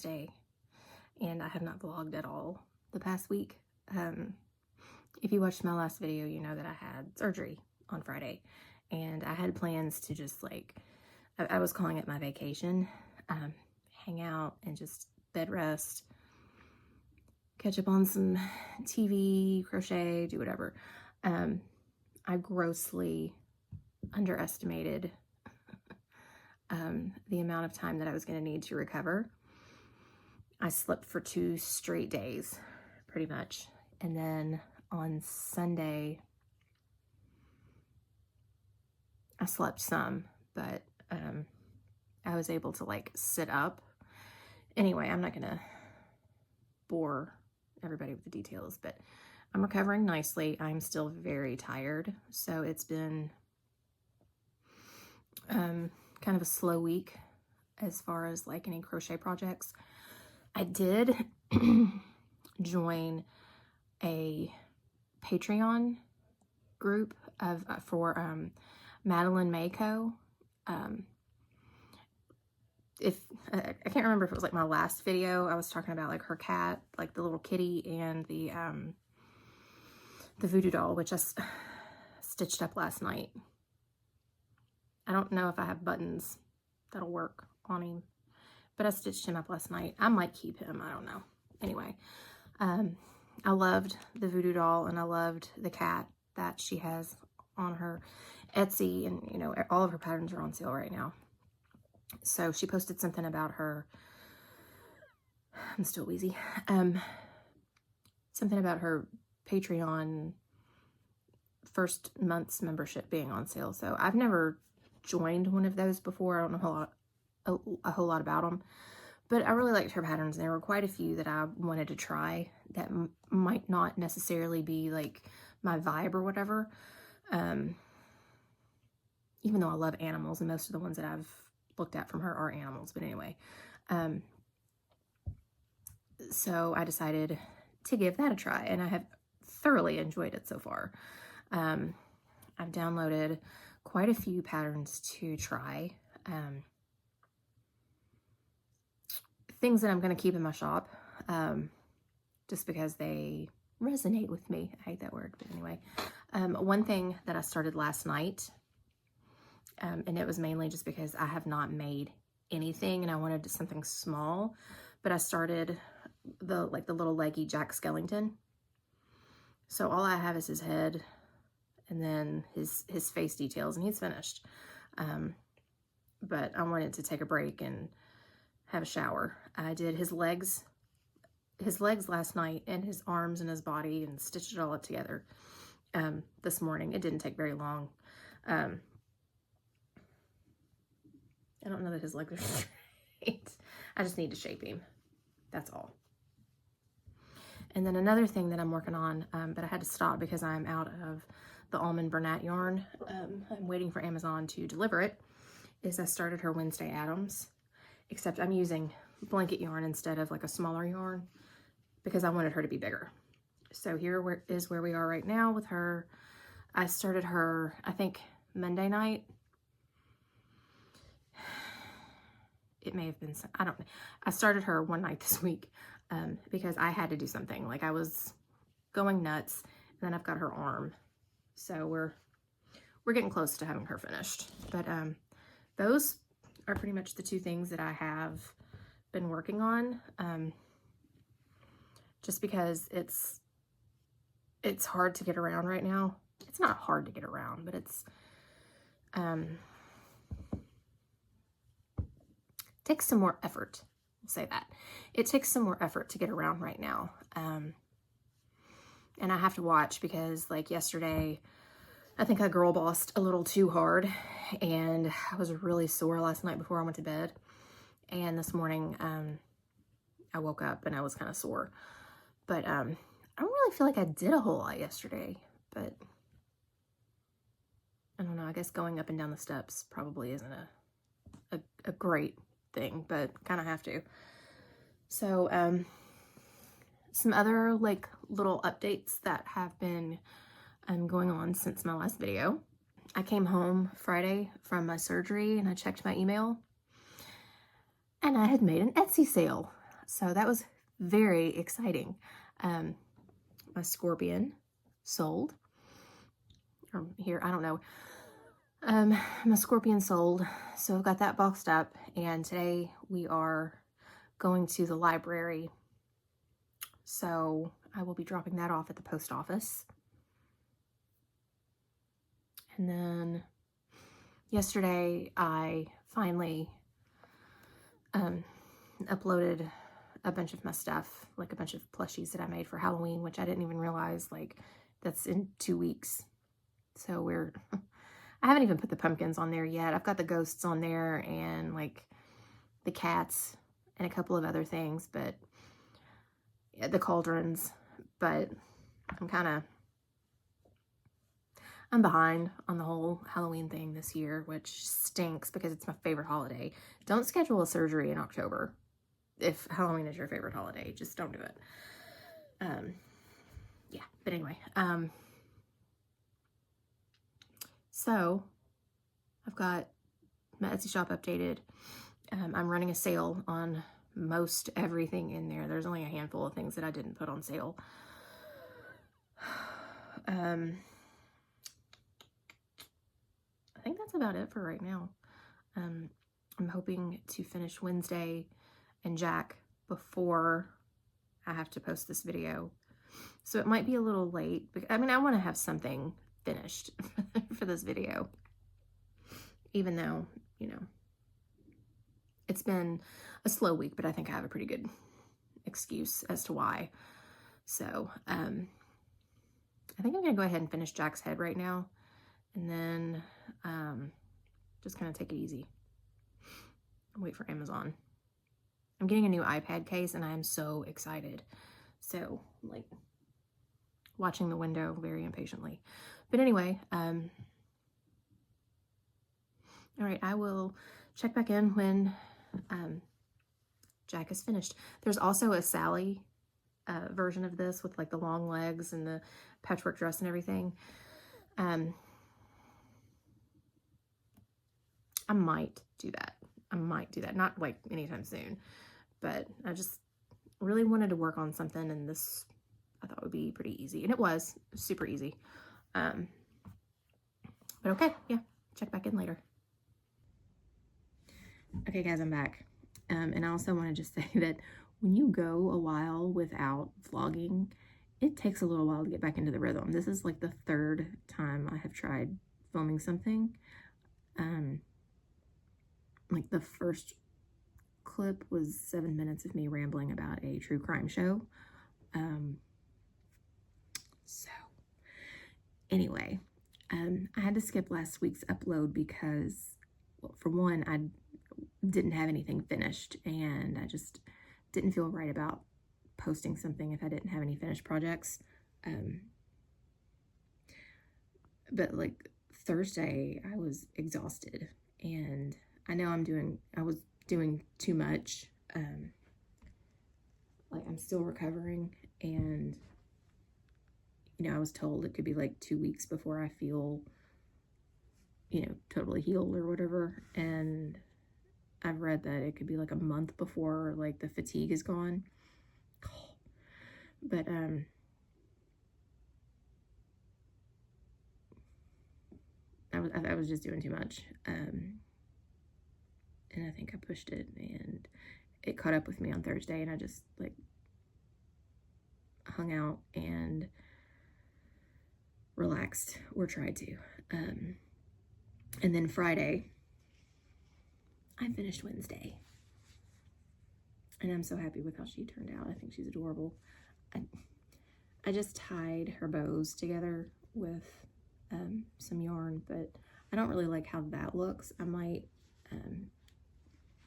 Wednesday, and I have not vlogged at all the past week. If you watched my last video, you know that I had surgery on Friday, and I had plans to just like, I was calling it my vacation, hang out and just bed rest, catch up on some TV, crochet, do whatever. I grossly underestimated the amount of time that I was going to need to recover. I slept for 2 straight days, pretty much. And then on Sunday, I slept some, but I was able to like sit up. Anyway, I'm not going to bore everybody with the details, but I'm recovering nicely. I'm still very tired. So it's been kind of a slow week as far as like any crochet projects. I did join a Patreon group for Madeline Mayco. If I can't remember if it was like my last video, I was talking about like her cat, like the little kitty, and the voodoo doll, which I stitched up last night. I don't know if I have buttons that'll work on him, but I stitched him up last night. I might keep him, I don't know. Anyway, I loved the voodoo doll, and I loved the cat that she has on her Etsy, and you know, all of her patterns are on sale right now. So she posted something about her, I'm still wheezy, something about her Patreon first month's membership being on sale. So I've never joined one of those before. I don't know a whole lot about them, but I really liked her patterns. There were quite a few that I wanted to try that might not necessarily be like my vibe or whatever. Even though I love animals, and most of the ones that I've looked at from her are animals, but anyway. So I decided to give that a try, and I have thoroughly enjoyed it so far. I've downloaded quite a few patterns to try. Things that I'm going to keep in my shop, just because they resonate with me. I hate that word, but anyway. One thing that I started last night, and it was mainly just because I have not made anything and I wanted something small, but I started the little leggy Jack Skellington. So all I have is his head and then his face details, and he's finished. But I wanted to take a break and have a shower. I did his legs last night, and his arms and his body, and stitched it all up together this morning. It didn't take very long. I don't know that his legs are straight. I just need to shape him. That's all. And then another thing that I'm working on, but I had to stop because I'm out of the almond Bernat yarn. I'm waiting for Amazon to deliver it, is I started her Wednesday Adams, except I'm using blanket yarn instead of like a smaller yarn because I wanted her to be bigger. So here is where we are right now with her. I started her, I think, Monday night. It may have been, I don't know. I started her one night this week because I had to do something. Like I was going nuts, and then I've got her arm. So we're getting close to having her finished. But those are pretty much the two things that I have been working on. Just because it's hard to get around right now. It's not hard to get around, but it's takes some more effort. I'll say that. It takes some more effort to get around right now. And I have to watch because like yesterday, I think I girl bossed a little too hard, and I was really sore last night before I went to bed. And this morning, I woke up and I was kind of sore. But I don't really feel like I did a whole lot yesterday, but I don't know. I guess going up and down the steps probably isn't a great thing, but kind of have to. So some other like little updates that have been going on since my last video. I came home Friday from my surgery and I checked my email, and I had made an Etsy sale. So that was very exciting. My scorpion sold. Or here, I don't know. My scorpion sold. So I've got that boxed up. And today we are going to the library. So I will be dropping that off at the post office. And then yesterday I finally uploaded a bunch of my stuff, like a bunch of plushies that I made for Halloween, which I didn't even realize, like, that's in 2 weeks. So I haven't even put the pumpkins on there yet. I've got the ghosts on there and like the cats and a couple of other things, but yeah, the cauldrons, but I'm behind on the whole Halloween thing this year, which stinks because it's my favorite holiday. Don't schedule a surgery in October if Halloween is your favorite holiday. Just don't do it. Yeah, but anyway. So I've got my Etsy shop updated. I'm running a sale on most everything in there. There's only a handful of things that I didn't put on sale. I think that's about it for right now. I'm hoping to finish Wednesday and Jack before I have to post this video. So it might be a little late. I mean, I want to have something finished for this video. Even though, you know, it's been a slow week, but I think I have a pretty good excuse as to why. So, I think I'm going to go ahead and finish Jack's head right now. And then, just kind of take it easy. Wait for Amazon. I'm getting a new iPad case and I'm so excited. So, like, watching the window very impatiently. But anyway, all right, I will check back in when Jack is finished. There's also a Sally version of this with like the long legs and the patchwork dress and everything. I might do that. Not like anytime soon, but I just really wanted to work on something, and this I thought would be pretty easy, and it was super easy. But okay, yeah, check back in later. Okay, guys, I'm back. And I also want to just say that when you go a while without vlogging, it takes a little while to get back into the rhythm. This is like the third time I have tried filming something. Like the first clip was 7 minutes of me rambling about a true crime show. So anyway, I had to skip last week's upload because, well, for one, I didn't have anything finished, and I just didn't feel right about posting something if I didn't have any finished projects. But like Thursday, I was exhausted, and I know I was doing too much. Like I'm still recovering, and you know, I was told it could be like 2 weeks before I feel, you know, totally healed or whatever. And I've read that it could be like a month before like the fatigue is gone. But I was just doing too much. And I think I pushed it, and it caught up with me on Thursday, and I just like hung out and relaxed, or tried to. And then Friday, I finished Wednesday, and I'm so happy with how she turned out. I think she's adorable. I just tied her bows together with some yarn, but I don't really like how that looks. I might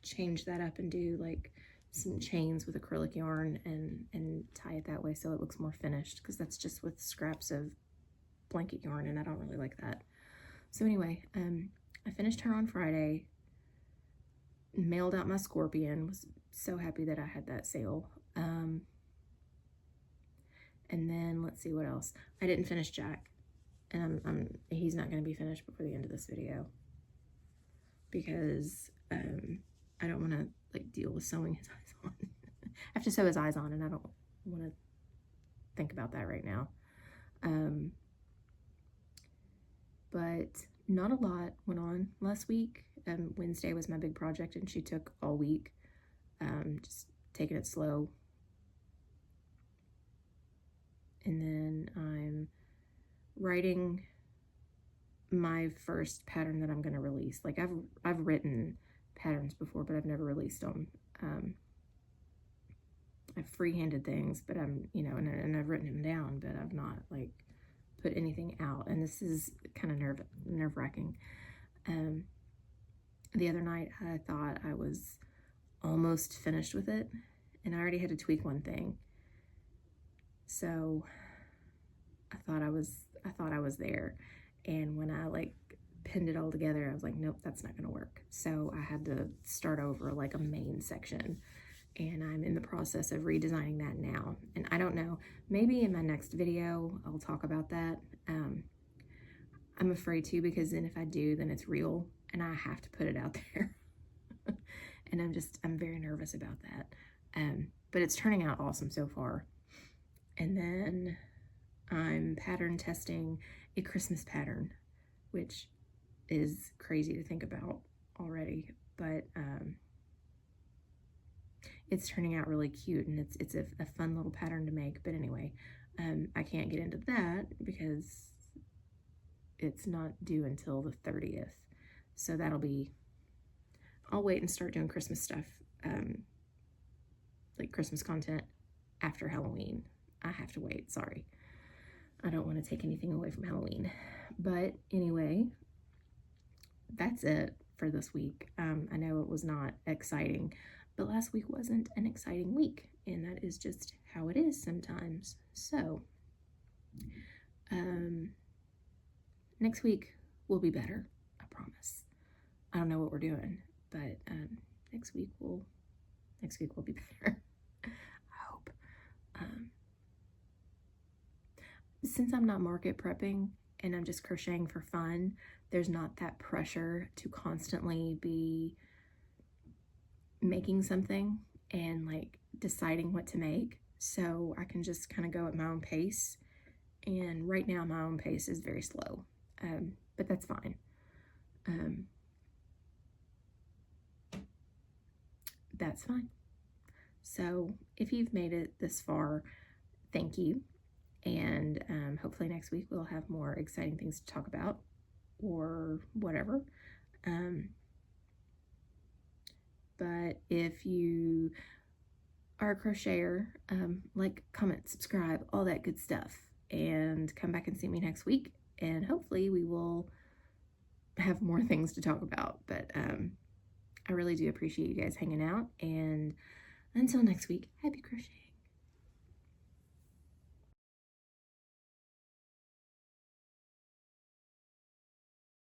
change that up and do like some chains with acrylic yarn and tie it that way so it looks more finished, because that's just with scraps of blanket yarn, and I don't really like that. So anyway, I finished her on Friday, mailed out my scorpion, was so happy that I had that sale. And then let's see what else. I didn't finish Jack, and he's not going to be finished before the end of this video, because I don't want to like deal with sewing his eyes on. have to sew his eyes on, and I don't want to think about that right now. But not a lot went on last week. Wednesday was my big project, and she took all week, just taking it slow. And then I'm writing my first pattern that I'm going to release. Like I've written patterns before, but I've never released them. I've freehanded things, but I'm, you know, and I've written them down, but I've not like put anything out. And this is kind of nerve-wracking. The other night I thought I was almost finished with it, and I already had to tweak one thing. So I thought I was there. And when I like pinned it all together, I was like, nope, that's not gonna work. So I had to start over like a main section, and I'm in the process of redesigning that now. And I don't know, maybe in my next video, I'll talk about that. I'm afraid to, because then if I do, then it's real and I have to put it out there. And I'm very nervous about that. But it's turning out awesome so far. And then I'm pattern testing a Christmas pattern, which is crazy to think about already, but it's turning out really cute, and it's a fun little pattern to make. But anyway, I can't get into that because it's not due until the 30th. So I'll wait and start doing Christmas stuff, like Christmas content after Halloween. I have to wait, sorry. I don't want to take anything away from Halloween. But anyway, that's it for this week. I know it was not exciting, but last week wasn't an exciting week, and that is just how it is sometimes. So, next week will be better, I promise. I don't know what we're doing, but next week will be better. I hope. Since I'm not market prepping and I'm just crocheting for fun, there's not that pressure to constantly be making something and like deciding what to make. So I can just kind of go at my own pace. And right now my own pace is very slow, but that's fine. That's fine. So if you've made it this far, thank you. And hopefully next week we'll have more exciting things to talk about, or whatever. But if you are a crocheter, like, comment, subscribe, all that good stuff, and come back and see me next week, and hopefully we will have more things to talk about. But I really do appreciate you guys hanging out, and until next week, happy crocheting.